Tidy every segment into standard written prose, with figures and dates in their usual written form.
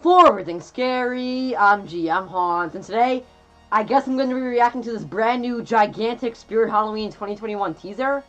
For everything scary, I'm GMHaunts, and today, I guess I'm going to be reacting to this brand new, gigantic Spirit Halloween 2021 teaser.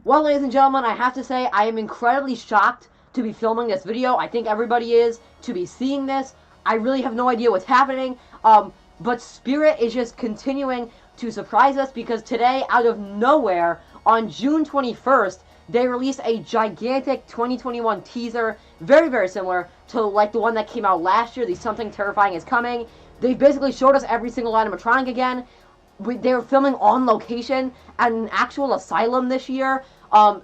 Well, ladies and gentlemen, I have to say I am incredibly shocked to be filming this video. I think everybody is to be seeing this. I really have no idea what's happening, but Spirit is just continuing to surprise us because today, out of nowhere, on June 21st, they released a gigantic 2021 teaser, very, very similar to like the one that came out last year, the Something Terrifying is Coming. They basically showed us every single animatronic again. They were filming on location at an actual asylum this year.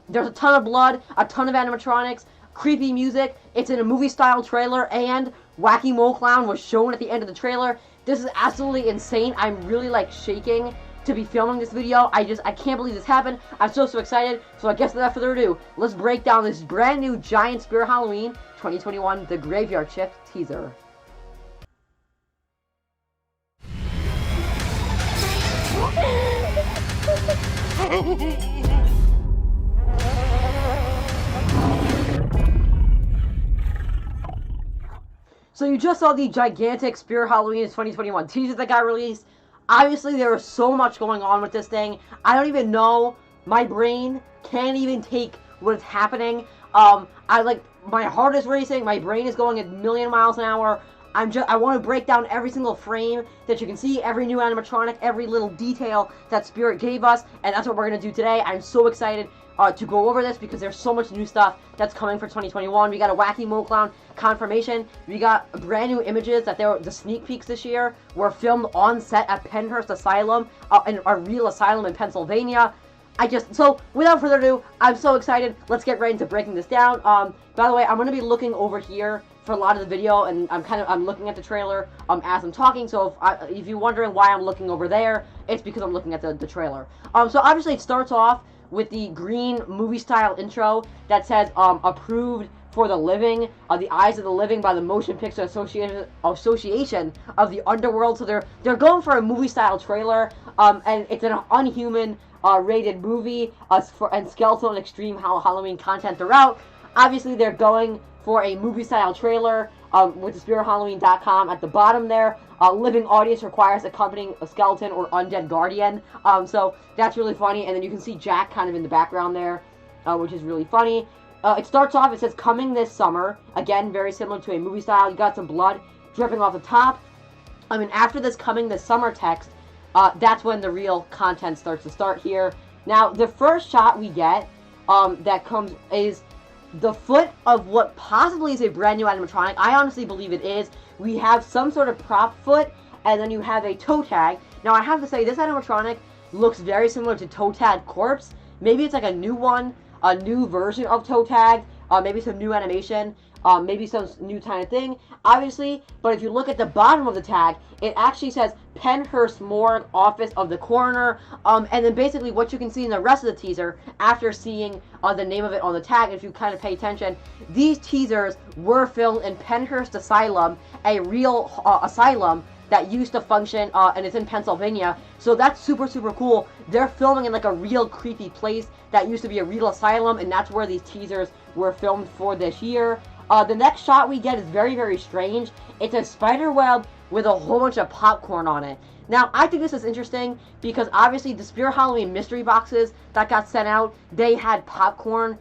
There's a ton of blood, a ton of animatronics, creepy music. It's in a movie-style trailer, and Wacky Mole Clown was shown at the end of the trailer. This is absolutely insane. I'm really, like, shaking to be filming this video. I can't believe this happened. I'm so excited. So I guess without further ado, let's break down this brand new giant Spirit Halloween 2021 The Graveyard Shift teaser. So you just saw the gigantic Spirit Halloween 2021 teaser that got released. Obviously, there is so much going on with this thing. I don't even know. My brain can't even take what's happening. My heart is racing. My brain is going a million miles an hour. I want to break down every single frame that you can see, every new animatronic, every little detail that Spirit gave us, and that's what we're going to do today. I'm so excited to go over this because there's so much new stuff that's coming for 2021. We got a Wacky Mole Clown confirmation. We got brand new images that the sneak peeks this year were filmed on set at Penhurst Asylum, a real asylum in Pennsylvania. So without further ado, I'm so excited. Let's get right into breaking this down. By the way, I'm going to be looking over here for a lot of the video, and I'm looking at the trailer as I'm talking. So if you're wondering why I'm looking over there, it's because I'm looking at the trailer. So obviously it starts off with the green movie-style intro that says approved for the living, the eyes of the living by the Motion Picture Association of the Underworld. So they're going for a movie-style trailer, and it's an unhuman rated movie, and skeletal and extreme Halloween content throughout. Obviously, they're going for a movie-style trailer with the SpiritHalloween.com at the bottom there. Living audience requires accompanying a skeleton or undead guardian. So that's really funny. And then you can see Jack kind of in the background there, which is really funny. It starts off, it says, coming this summer. Again, very similar to a movie style. You got some blood dripping off the top. After this coming this summer text, that's when the real content starts to start here. Now, the first shot we get that comes is the foot of what possibly is a brand new animatronic. I honestly believe it is. We have some sort of prop foot, and then you have a toe tag. Now, I have to say, this animatronic looks very similar to Toe Tag Corpse. Maybe it's like a new one, a new version of Toe Tag, maybe some new animation, maybe some new kind of thing, obviously. But if you look at the bottom of the tag, it actually says Penhurst Morgue Office of the Coroner. And then basically what you can see in the rest of the teaser, after seeing the name of it on the tag, if you kind of pay attention, these teasers were filmed in Penhurst Asylum, a real asylum that used to function, and it's in Pennsylvania. So that's super cool. They're filming in like a real creepy place that used to be a real asylum, and that's where these teasers were filmed for this year. The next shot we get is very strange. It's a spider web with a whole bunch of popcorn on it. Now, I think this is interesting because obviously the Spirit Halloween mystery boxes that got sent out, they had popcorn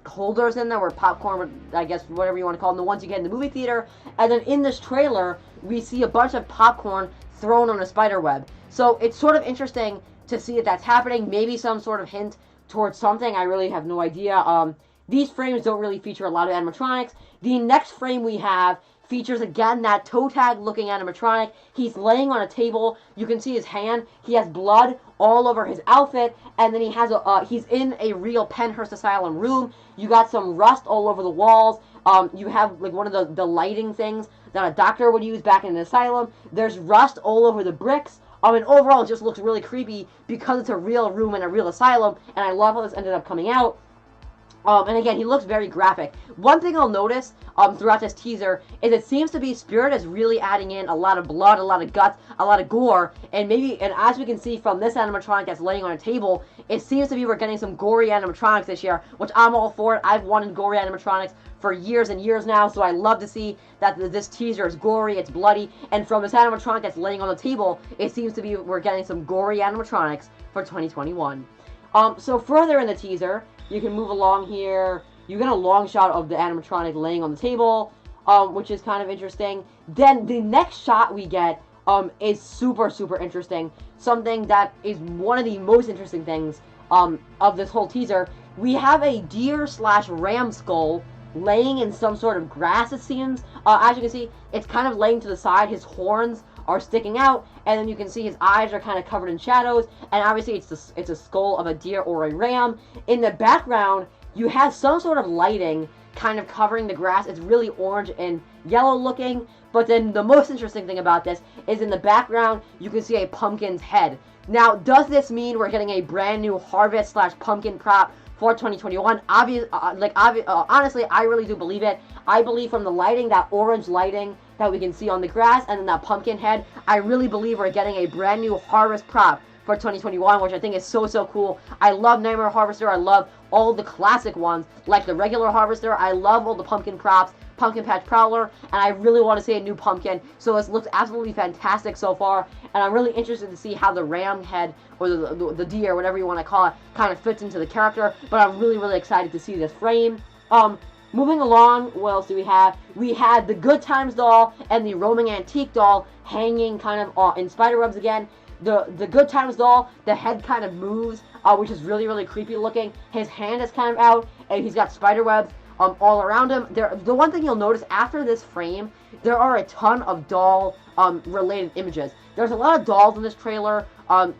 holders in there, where popcorn, I guess, whatever you want to call them, the ones you get in the movie theater. And then in this trailer, we see a bunch of popcorn thrown on a spider web. So it's sort of interesting to see that that's happening. Maybe some sort of hint towards something. I really have no idea. these frames don't really feature a lot of animatronics. The next frame we have features again that toe tag looking animatronic. He's laying on a table. You can see his hand. He has blood all over his outfit, and then he has he's in a real Pennhurst Asylum room. You got some rust all over the walls. You have like one of the lighting things that a doctor would use back in an asylum. There's rust all over the bricks. And overall, it just looks really creepy because it's a real room in a real asylum, and I love how this ended up coming out. And again, he looks very graphic. One thing I'll notice throughout this teaser is it seems to be Spirit is really adding in a lot of blood, a lot of guts, a lot of gore, and as we can see from this animatronic that's laying on a table, it seems to be we're getting some gory animatronics this year, which I'm all for it. I've wanted gory animatronics for years and years now, so I love to see that this teaser is gory, it's bloody, and from this animatronic that's laying on the table, it seems to be we're getting some gory animatronics for 2021. So further in the teaser, you can move along here. You get a long shot of the animatronic laying on the table, which is kind of interesting. Then the next shot we get is super, super interesting. Something that is one of the most interesting things of this whole teaser. We have a deer/ram skull laying in some sort of grass, it seems. As you can see, it's kind of laying to the side. His horns are sticking out, and then you can see his eyes are kind of covered in shadows, and obviously it's a skull of a deer or a ram. In the background, you have some sort of lighting kind of covering the grass. It's really orange and yellow looking, but then the most interesting thing about this is in the background, you can see a pumpkin's head. Now, does this mean we're getting a brand new Harvest/pumpkin prop for 2021? Honestly, I really do believe it. I believe from the lighting, that orange lighting that we can see on the grass, and then that pumpkin head, I really believe we're getting a brand new Harvest prop for 2021, which I think is so, so cool. I love Nightmare Harvester. I love all the classic ones, like the regular Harvester. I love all the pumpkin props, Pumpkin Patch Prowler, and I really want to see a new pumpkin. So this looks absolutely fantastic so far, and I'm really interested to see how the ram head, or the deer, whatever you want to call it, kind of fits into the character, but I'm really, really excited to see this frame. Moving along, what else do we have? We had the Good Times doll and the Roaming Antique doll hanging kind of in spiderwebs again. The Good Times doll, the head kind of moves, which is really, really creepy looking. His hand is kind of out, and he's got spiderwebs all around him. The one thing you'll notice after this frame, there are a ton of doll related images. There's a lot of dolls in this trailer.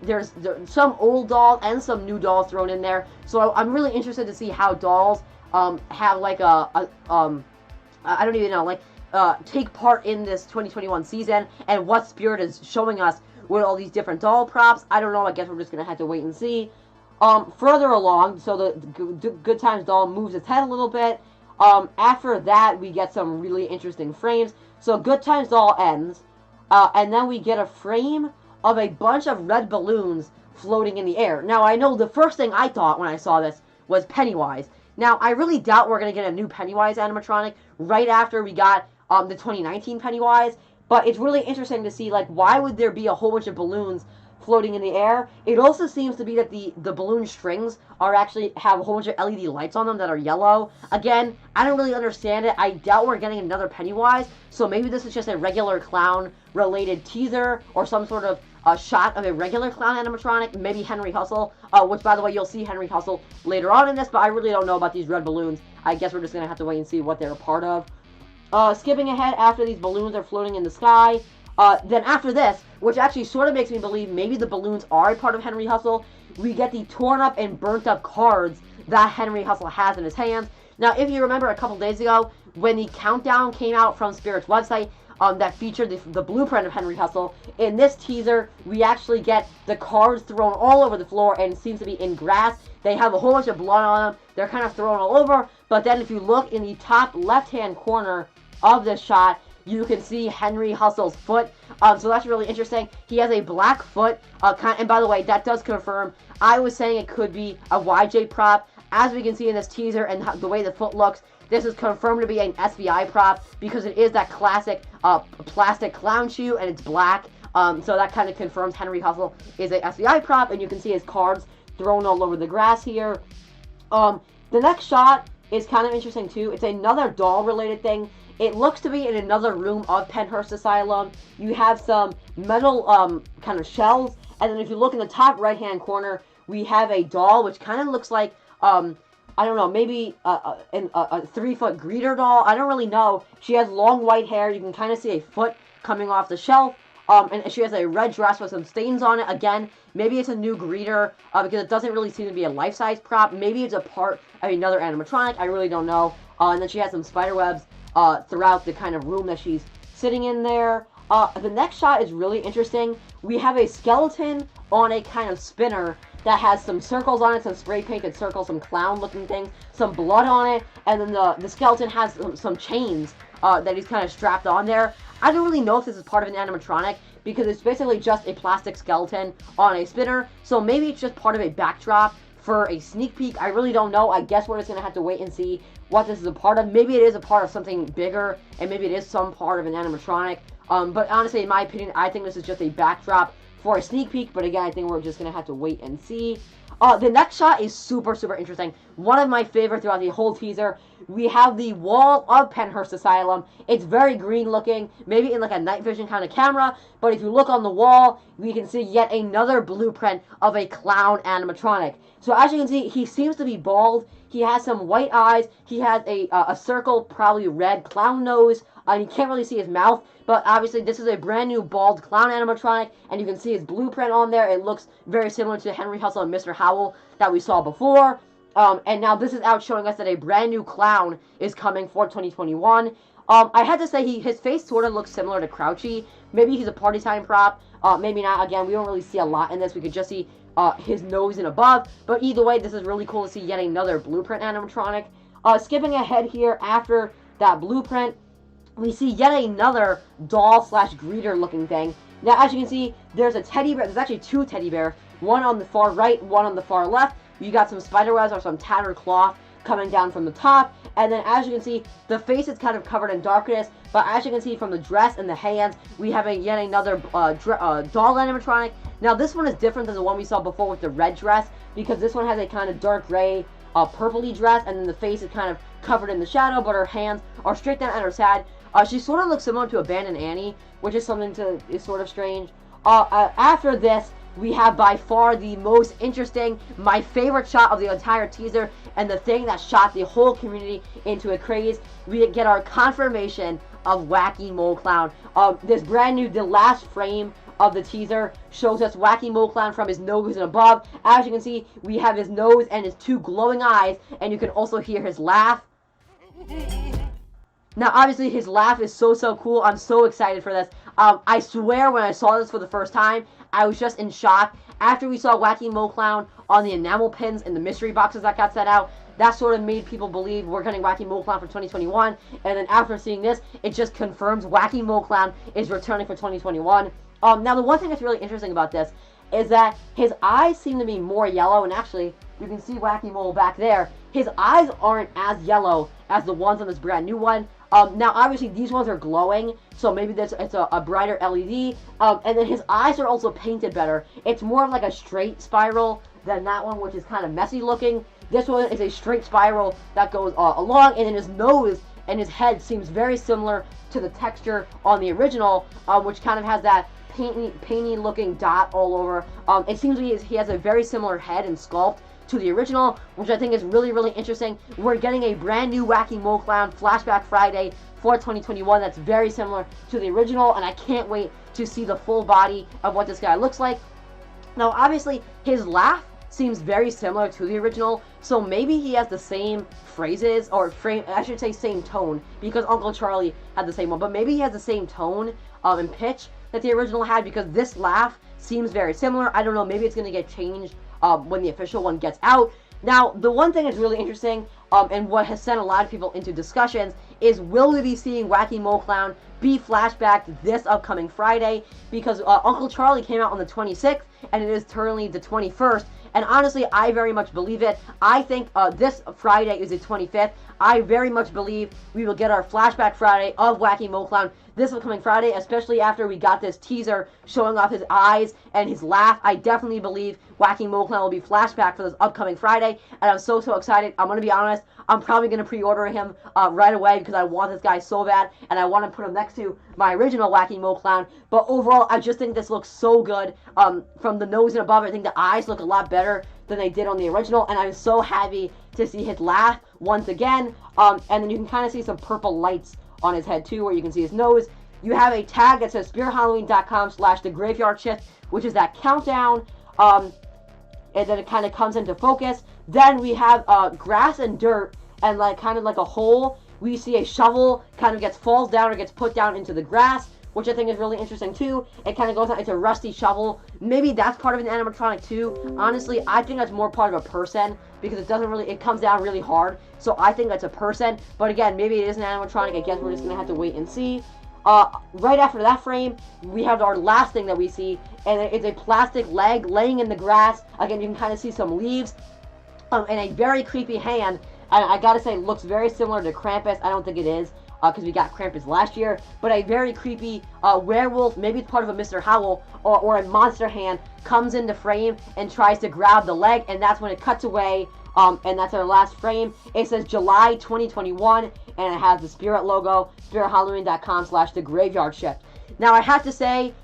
There's some old dolls and some new dolls thrown in there. So I'm really interested to see how dolls have like I don't even know, like take part in this 2021 season, and what Spirit is showing us with all these different doll props. I don't know. I guess we're just gonna have to wait and see. Further along, so the Good Times doll moves its head a little bit. After that, we get some really interesting frames. So Good Times doll ends, and then we get a frame of a bunch of red balloons floating in the air. Now, I know the first thing I thought when I saw this was Pennywise. Now, I really doubt we're going to get a new Pennywise animatronic right after we got the 2019 Pennywise, but it's really interesting to see, like, why would there be a whole bunch of balloons floating in the air? It also seems to be that the balloon strings are actually have a whole bunch of LED lights on them that are yellow. Again, I don't really understand it. I doubt we're getting another Pennywise, so maybe this is just a regular clown-related teaser or some sort of shot of a regular clown animatronic, maybe Henry Hustle, which, by the way, you'll see Henry Hustle later on in this, but I really don't know about these red balloons. I guess we're just going to have to wait and see what they're a part of. Skipping ahead, after these balloons are floating in the sky, then after this, which actually sort of makes me believe maybe the balloons are a part of Henry Hustle, we get the torn up and burnt up cards that Henry Hustle has in his hands. Now, if you remember a couple days ago, when the countdown came out from Spirit's website, that featured the blueprint of Henry Hustle, in this teaser, we actually get the cards thrown all over the floor, and it seems to be in grass. They have a whole bunch of blood on them. They're kind of thrown all over, but then if you look in the top left-hand corner of this shot, you can see Henry Hustle's foot. So that's really interesting. He has a black foot, and by the way, that does confirm. I was saying it could be a YJ prop. As we can see in this teaser and the way the foot looks, this is confirmed to be an SVI prop because it is that classic plastic clown shoe, and it's black. So that kind of confirms Henry Hustle is a SVI prop, and you can see his cards thrown all over the grass here. The next shot is kind of interesting too. It's another doll-related thing. It looks to be in another room of Pennhurst Asylum. You have some metal kind of shells, and then if you look in the top right-hand corner, we have a doll which kind of looks like I don't know, maybe a 3-foot greeter doll. I don't really know. She has long white hair. You can kind of see a foot coming off the shelf. And she has a red dress with some stains on it. Again, maybe it's a new greeter because it doesn't really seem to be a life-size prop. Maybe it's a part of another animatronic. I really don't know. And then she has some spider webs throughout the kind of room that she's sitting in there. The next shot is really interesting. We have a skeleton on a kind of spinner that has some circles on it, some spray painted circles, some clown-looking things, some blood on it, and then the skeleton has some chains that he's kind of strapped on there. I don't really know if this is part of an animatronic because it's basically just a plastic skeleton on a spinner, so maybe it's just part of a backdrop for a sneak peek. I really don't know. I guess we're just going to have to wait and see what this is a part of. Maybe it is a part of something bigger, and maybe it is some part of an animatronic. But honestly, in my opinion, I think this is just a backdrop for a sneak peek. But again, I think we're just going to have to wait and see. The next shot is super, super interesting. One of my favorite throughout the whole teaser. We have the wall of Penhurst Asylum. It's very green looking, maybe in like a night vision kind of camera. But if you look on the wall, we can see yet another blueprint of a clown animatronic. So as you can see, he seems to be bald. He has some white eyes. He has a circle, probably red clown nose. You can't really see his mouth, but obviously this is a brand new bald clown animatronic, and you can see his blueprint on there. It looks very similar to Henry Hustle and Mr. Howell that we saw before. And now this is out showing us that a brand new clown is coming for 2021. I had to say his face sort of looks similar to Crouchy. Maybe he's a party time prop. Maybe not. Again, we don't really see a lot in this. We could just see his nose and above. But either way, this is really cool to see yet another blueprint animatronic. Skipping ahead here after that blueprint, we see yet another doll slash greeter looking thing. Now, as you can see, there's a teddy bear. There's actually two teddy bears. One on the far right, one on the far left. You got some spider webs or some tattered cloth coming down from the top. And then, as you can see, the face is kind of covered in darkness. But as you can see from the dress and the hands, we have yet another doll animatronic. Now, this one is different than the one we saw before with the red dress, because this one has a kind of dark gray, purpley dress, and then the face is kind of covered in the shadow, but her hands are straight down at her side. She sort of looks similar to Abandoned Annie, which is something is sort of strange. After this, we have by far the most interesting, my favorite shot of the entire teaser, and the thing that shot the whole community into a craze. We get our confirmation of Wacky Mole Clown. This brand new, the last frame of the teaser shows us Wacky Mole Clown from his nose and above. As you can see, we have his nose and his two glowing eyes, and you can also hear his laugh. Now, obviously, his laugh is so cool. I'm so excited for this. I swear, when I saw this for the first time, I was just in shock. After we saw Wacky Mole Clown on the enamel pins and the mystery boxes that got sent out, that sort of made people believe we're getting Wacky Mole Clown for 2021. And then after seeing this, it just confirms Wacky Mole Clown is returning for 2021. Now, the one thing that's really interesting about this is that his eyes seem to be more yellow. And actually, you can see Wacky Mole back there. His eyes aren't as yellow as the ones on this brand new one. Now, obviously, these ones are glowing, so maybe it's a brighter LED. And then his eyes are also painted better. It's more of like a straight spiral than that one, which is kind of messy looking. This one is a straight spiral that goes along, and then his nose and his head seems very similar to the texture on the original, which kind of has that painty looking dot all over. It seems he has a very similar head and sculpt to the original, which I think is really, really interesting. We're getting a brand new Wacky Mole Clown Flashback Friday for 2021 that's very similar to the original, and I can't wait to see the full body of what this guy looks like. Now, obviously, his laugh seems very similar to the original, so maybe he has the same phrases, or I should say same tone, because Uncle Charlie had the same one, but maybe he has the same tone and pitch that the original had, because this laugh seems very similar. I don't know, maybe it's going to get changed when the official one gets out. Now, the one thing that's really interesting, and what has sent a lot of people into discussions, is will we be seeing Wacky Mole Clown be flashbacked this upcoming Friday? Because Uncle Charlie came out on the 26th, and it is currently the 21st. And honestly, I very much believe it. I think this Friday is the 25th. I very much believe we will get our Flashback Friday of Wacky Mole Clown this upcoming Friday, especially after we got this teaser showing off his eyes and his laugh. I definitely believe Wacky Mole Clown will be flashback for this upcoming Friday, and I'm so excited. I'm going to be honest, I'm probably going to pre-order him right away because I want this guy so bad, and I want to put him next to my original Wacky Mole Clown. But overall, I just think this looks so good. From the nose and above, I think the eyes look a lot better than they did on the original, and I'm so happy to see his laugh once again. And then you can kind of see some purple lights on his head too, where you can see his nose. You have a tag that says spiritHalloween.com/thegraveyardshift, which is that countdown. And then it kind of comes into focus. Then we have grass and dirt, and like kind of like a hole. We see a shovel kind of falls down or gets put down into the grass, which I think is really interesting too. It kind of goes on, it's a rusty shovel. Maybe that's part of an animatronic too. Honestly, I think that's more part of a person, because it comes down really hard. So I think that's a person. But again, maybe it is an animatronic. I guess we're just going to have to wait and see. Right after that frame, we have our last thing that we see, and it's a plastic leg laying in the grass. Again, you can kind of see some leaves, and a very creepy hand. And I gotta say, it looks very similar to Krampus. I don't think it is, because we got Krampus last year, but a very creepy werewolf, maybe it's part of a Mr. Howell, or a monster hand, comes into frame and tries to grab the leg, and that's when it cuts away. And that's our last frame. It says July 2021, and it has the Spirit logo, spiritHalloween.com/thegraveyardshift. Now, I have to say,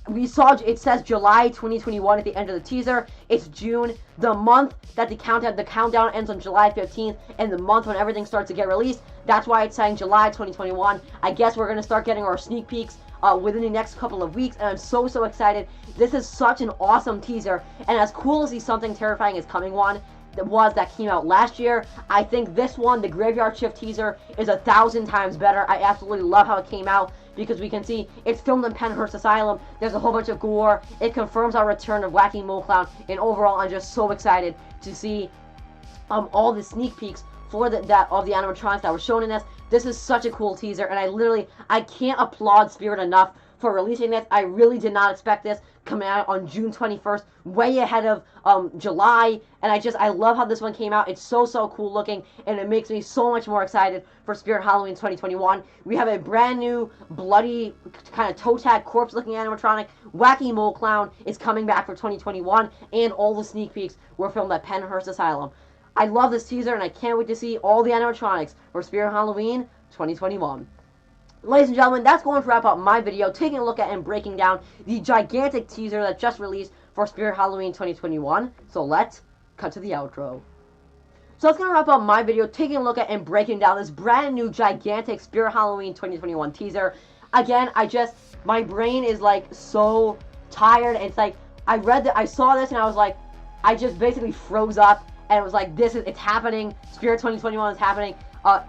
we saw, it says July 2021 at the end of the teaser. It's June. The month that the countdown ends on July 15th, and the month when everything starts to get released. That's why it's saying July 2021. I guess we're going to start getting our sneak peeks within the next couple of weeks, and I'm so excited. This is such an awesome teaser, and as cool as the Something Terrifying is Coming one that came out last year, I think this one, the Graveyard Shift teaser, is 1,000 times better. I absolutely love how it came out, because we can see it's filmed in Penhurst Asylum. There's a whole bunch of gore. It confirms our return of Wacky Mole Clown, and overall, I'm just so excited to see all the sneak peeks for of the animatronics that were shown in this. This is such a cool teaser, and I can't applaud Spirit enough for releasing this. I really did not expect this coming out on June 21st, way ahead of July, and I love how this one came out. It's so cool looking, and it makes me so much more excited for Spirit Halloween 2021. We have a brand new, bloody, kind of toe tag corpse looking animatronic. Wacky Mole Clown is coming back for 2021, and all the sneak peeks were filmed at Penhurst Asylum. I love this teaser, and I can't wait to see all the animatronics for Spirit Halloween 2021. Ladies and gentlemen, that's going to wrap up my video, taking a look at and breaking down the gigantic teaser that just released for Spirit Halloween 2021. So let's cut to the outro. So that's going to wrap up my video, taking a look at and breaking down this brand new gigantic Spirit Halloween 2021 teaser. Again, my brain is like so tired, and it's like, I saw this and I was like, I just basically froze up, and it was like, it's happening. Spirit 2021 is happening.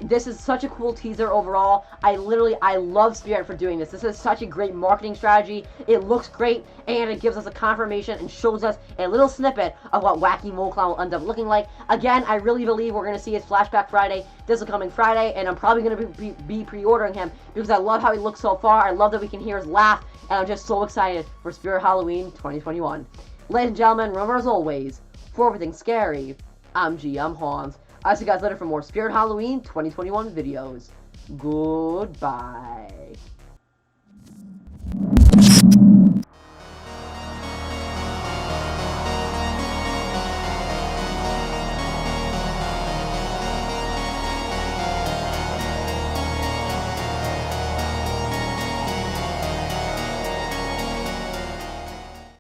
This is such a cool teaser overall. I love Spirit for doing this. This is such a great marketing strategy. It looks great, and it gives us a confirmation and shows us a little snippet of what Wacky Mole Clown will end up looking like. Again, I really believe we're going to see his Flashback Friday, this is coming Friday, and I'm probably going to be pre-ordering him, because I love how he looks so far. I love that we can hear his laugh, and I'm just so excited for Spirit Halloween 2021. Ladies and gentlemen, remember as always, for everything scary, I'm GMHaunts. I'll see you guys later for more Spirit Halloween 2021 videos. Goodbye.